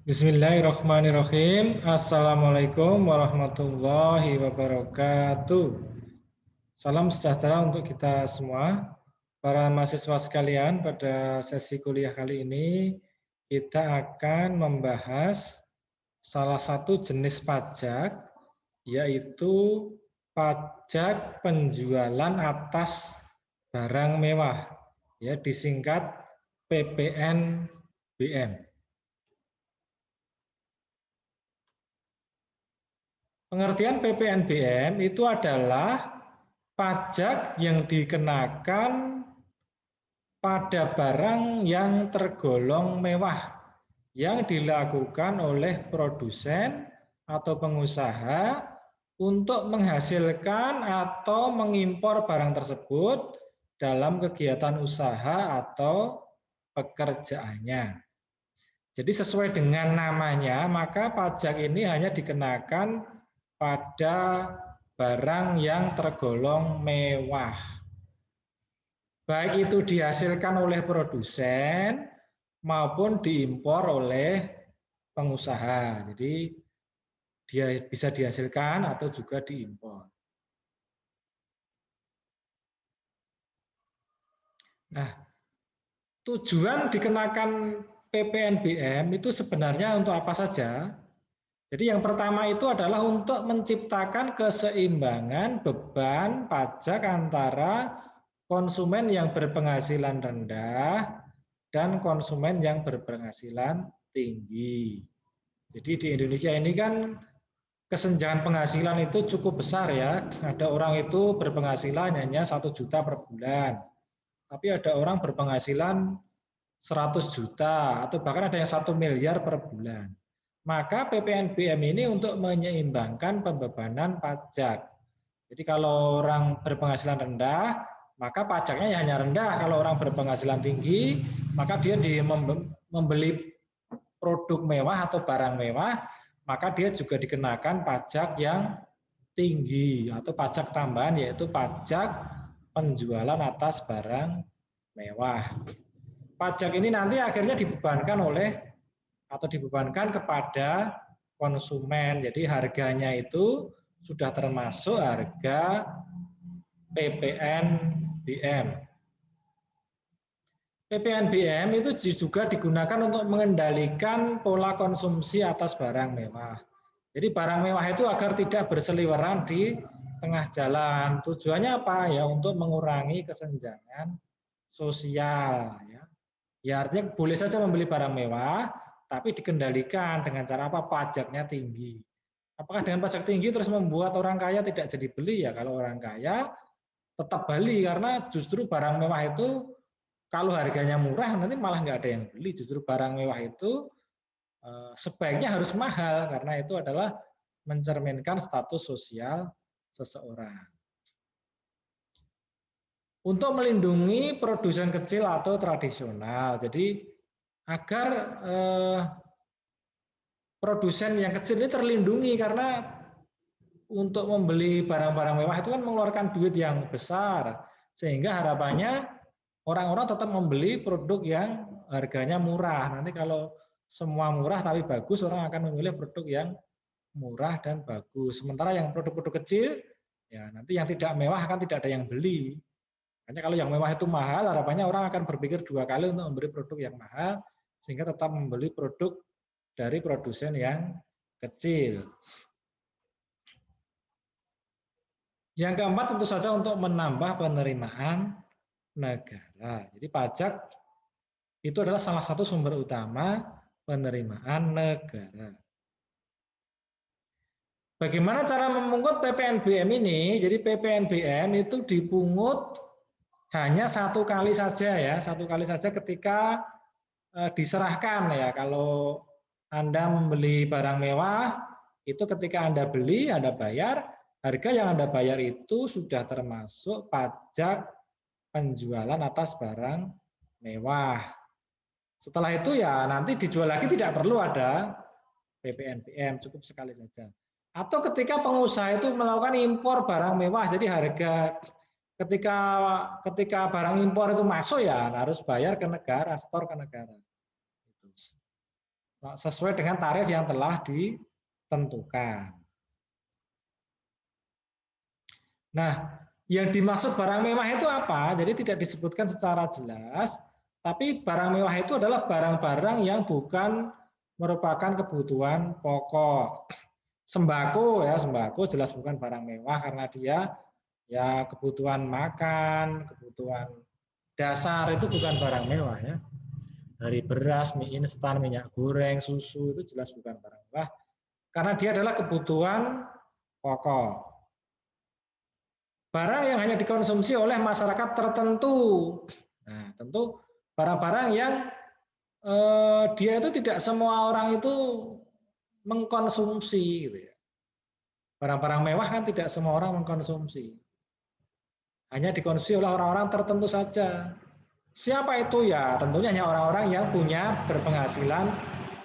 Bismillahirrahmanirrahim. Assalamualaikum warahmatullahi wabarakatuh. Salam sejahtera untuk kita semua. Para mahasiswa sekalian, pada sesi kuliah kali ini kita akan membahas salah satu jenis pajak, yaitu pajak penjualan atas barang mewah, ya disingkat PPNBM. Pengertian PPNBM itu adalah pajak yang dikenakan pada barang yang tergolong mewah yang dilakukan oleh produsen atau pengusaha untuk menghasilkan atau mengimpor barang tersebut dalam kegiatan usaha atau pekerjaannya. Jadi sesuai dengan namanya, maka pajak ini hanya dikenakan pada barang yang tergolong mewah. Baik itu dihasilkan oleh produsen maupun diimpor oleh pengusaha. Jadi dia bisa dihasilkan atau juga diimpor. Nah, tujuan dikenakan PPNBM itu sebenarnya untuk apa saja? Jadi yang pertama itu adalah untuk menciptakan keseimbangan beban pajak antara konsumen yang berpenghasilan rendah dan konsumen yang berpenghasilan tinggi. Jadi di Indonesia ini kan kesenjangan penghasilan itu cukup besar ya. Ada orang itu berpenghasilan hanya 1 juta per bulan. Tapi ada orang berpenghasilan 100 juta atau bahkan ada yang 1 miliar per bulan. Maka PPNBM ini untuk menyeimbangkan pembebanan pajak. Jadi kalau orang berpenghasilan rendah, maka pajaknya hanya rendah. Kalau orang berpenghasilan tinggi, maka dia membeli produk mewah atau barang mewah, maka dia juga dikenakan pajak yang tinggi atau pajak tambahan, yaitu pajak penjualan atas barang mewah. Pajak ini nanti akhirnya dibebankan kepada konsumen. Jadi harganya itu sudah termasuk harga PPNBM. PPNBM itu juga digunakan untuk mengendalikan pola konsumsi atas barang mewah. Jadi barang mewah itu agar tidak berseliweran di tengah jalan. Tujuannya apa? Ya untuk mengurangi kesenjangan sosial. Ya artinya boleh saja membeli barang mewah, tapi dikendalikan dengan cara apa? Pajaknya tinggi. Apakah dengan pajak tinggi terus membuat orang kaya tidak jadi beli? Ya kalau orang kaya tetap beli karena justru barang mewah itu kalau harganya murah nanti malah nggak ada yang beli. Justru barang mewah itu sebaiknya harus mahal karena itu adalah mencerminkan status sosial seseorang. Untuk melindungi produsen kecil atau tradisional. Jadi agar produsen yang kecil ini terlindungi karena untuk membeli barang-barang mewah itu kan mengeluarkan duit yang besar sehingga harapannya orang-orang tetap membeli produk yang harganya murah. Nanti kalau semua murah tapi bagus, orang akan memilih produk yang murah dan bagus. Sementara yang produk-produk kecil, ya nanti yang tidak mewah akan tidak ada yang beli. Hanya kalau yang mewah itu mahal, harapannya orang akan berpikir 2 kali untuk membeli produk yang mahal, sehingga tetap membeli produk dari produsen yang kecil. Yang keempat tentu saja untuk menambah penerimaan negara. Jadi pajak itu adalah salah satu sumber utama penerimaan negara. Bagaimana cara memungut PPNBM ini? Jadi PPNBM itu dipungut hanya 1 kali saja ya, 1 kali saja ketika diserahkan ya. Kalau Anda membeli barang mewah, itu ketika Anda beli, Anda bayar, harga yang Anda bayar itu sudah termasuk pajak penjualan atas barang mewah. Setelah itu ya nanti dijual lagi tidak perlu ada PPNBM, cukup sekali saja. Atau ketika pengusaha itu melakukan impor barang mewah, jadi harga ketika barang impor itu masuk ya harus bayar ke negara, store ke negara. sesuai dengan tarif yang telah ditentukan. Nah, yang dimaksud barang mewah itu apa? Jadi tidak disebutkan secara jelas, tapi barang mewah itu adalah barang-barang yang bukan merupakan kebutuhan pokok. Sembako ya, sembako jelas bukan barang mewah karena dia ya kebutuhan makan, kebutuhan dasar itu bukan barang mewah ya. Dari beras, mie instan, minyak goreng, susu itu jelas bukan barang mewah karena dia adalah kebutuhan pokok. Barang yang hanya dikonsumsi oleh masyarakat tertentu. Nah, tentu barang-barang yang dia itu tidak semua orang itu mengkonsumsi gitu ya. Barang-barang mewah kan tidak semua orang mengkonsumsi. Hanya dikonsumsi oleh orang-orang tertentu saja. Siapa itu ya? Tentunya hanya orang-orang yang punya berpenghasilan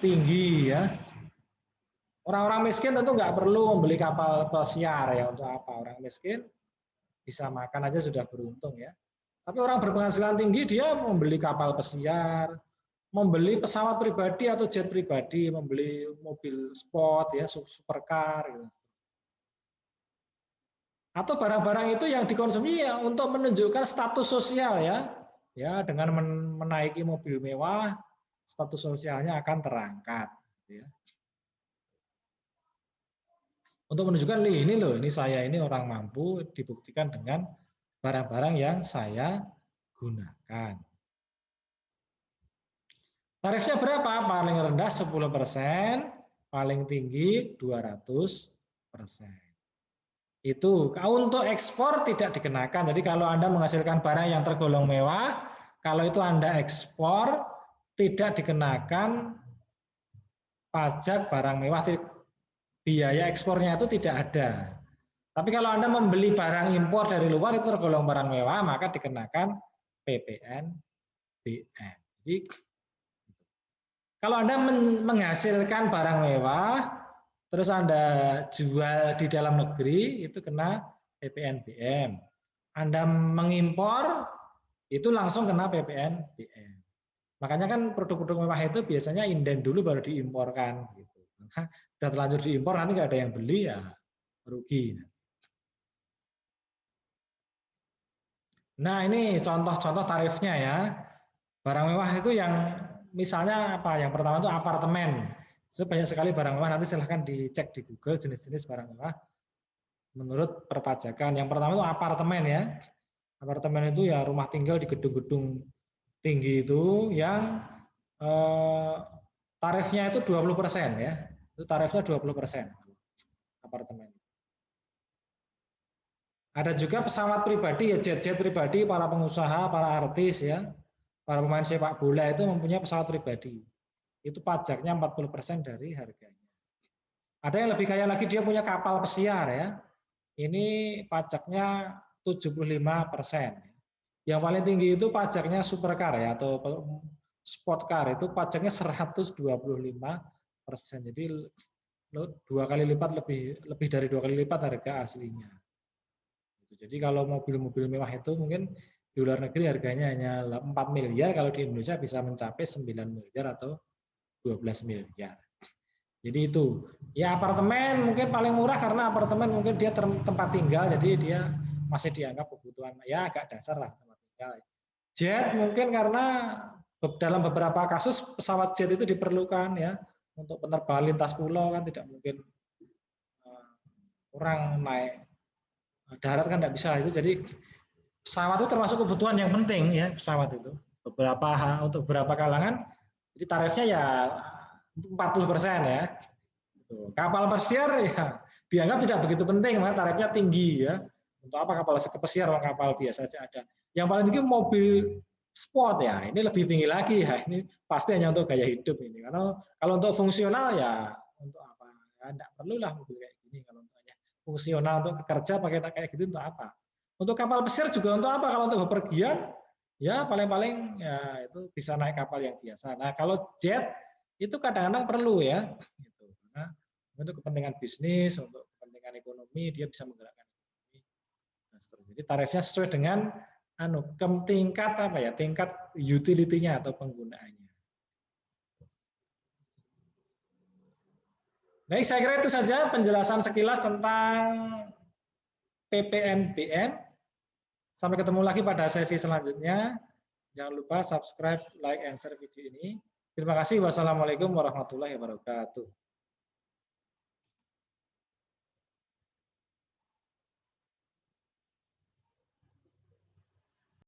tinggi ya. Orang-orang miskin tentu nggak perlu membeli kapal pesiar ya, untuk apa? Orang miskin bisa makan aja sudah beruntung ya. Tapi orang berpenghasilan tinggi dia membeli kapal pesiar, membeli pesawat pribadi atau jet pribadi, membeli mobil sport ya, supercar gitu. Atau barang-barang itu yang dikonsumsi ya untuk menunjukkan status sosial ya. Ya, dengan menaiki mobil mewah, status sosialnya akan terangkat ya. Untuk menunjukkan ini loh, ini saya ini orang mampu, dibuktikan dengan barang-barang yang saya gunakan. Tarifnya berapa? Paling rendah 10%, paling tinggi 200%. Itu untuk ekspor tidak dikenakan. Jadi kalau Anda menghasilkan barang yang tergolong mewah, kalau itu Anda ekspor tidak dikenakan pajak barang mewah, biaya ekspornya itu tidak ada. Tapi kalau Anda membeli barang impor dari luar itu tergolong barang mewah, maka dikenakan PPNBM. Jadi kalau Anda menghasilkan barang mewah, terus Anda jual di dalam negeri, itu kena PPNBM. Anda mengimpor, itu langsung kena PPNBM. Makanya kan produk-produk mewah itu biasanya inden dulu baru diimporkan. Gitu. Nah, sudah terlanjur diimpor, nanti nggak ada yang beli, ya rugi. Nah ini contoh-contoh tarifnya ya. Barang mewah itu yang misalnya apa? Yang pertama itu apartemen. Jadi banyak sekali barang mewah, nanti silahkan dicek di Google jenis-jenis barang mewah menurut perpajakan. Yang pertama itu apartemen ya. Apartemen itu ya rumah tinggal di gedung-gedung tinggi itu yang tarifnya itu 20% ya. Itu tarifnya 20% apartemen. Ada juga pesawat pribadi ya, jet-jet pribadi para pengusaha, para artis ya. Para pemain sepak bola itu mempunyai pesawat pribadi. Itu pajaknya 40% dari harganya. Ada yang lebih kaya lagi, dia punya kapal pesiar ya. Ini pajaknya 75%. Yang paling tinggi itu pajaknya supercar ya, atau sport car, itu pajaknya 125%. Jadi dua kali lipat, lebih dari 2 kali lipat harga aslinya. Jadi kalau mobil-mobil mewah itu mungkin di luar negeri harganya hanya 4 miliar, kalau di Indonesia bisa mencapai 9 miliar atau 12 miliar. Jadi itu. Ya apartemen mungkin paling murah karena apartemen mungkin dia tempat tinggal, jadi dia masih dianggap kebutuhan ya agak dasar lah tempat tinggal. Jet mungkin karena dalam beberapa kasus pesawat jet itu diperlukan ya untuk penerbangan lintas pulau, kan tidak mungkin orang naik darat kan tidak bisa itu. Jadi pesawat itu termasuk kebutuhan yang penting ya, pesawat itu. Untuk beberapa kalangan jadi tarifnya ya 40% ya. Kapal pesiar ya dianggap tidak begitu penting, maka tarifnya tinggi ya. Untuk apa kapal pesiar, kapal biasa saja ada. Yang paling tinggi mobil sport ya, ini lebih tinggi lagi ya. Ini pasti hanya untuk gaya hidup ini. Karena kalau untuk fungsional ya untuk apa? Ya enggak perlulah mobil kayak gini kalau untungnya fungsional untuk kerja pakai kayak gitu untuk apa? Untuk kapal pesiar juga untuk apa? Kalau untuk bepergian ya paling-paling ya itu bisa naik kapal yang biasa. Nah, kalau jet itu kadang-kadang perlu ya. Gitu. Karena untuk kepentingan bisnis, untuk kepentingan ekonomi, dia bisa menggerakkan ekonomi. Nah, jadi tarifnya sesuai dengan tingkat apa ya, tingkat utility-nya atau penggunaannya. Baik, saya kira itu saja penjelasan sekilas tentang PPNBM. Sampai ketemu lagi pada sesi selanjutnya. Jangan lupa subscribe, like, and share video ini. Terima kasih. Wassalamualaikum warahmatullahi wabarakatuh.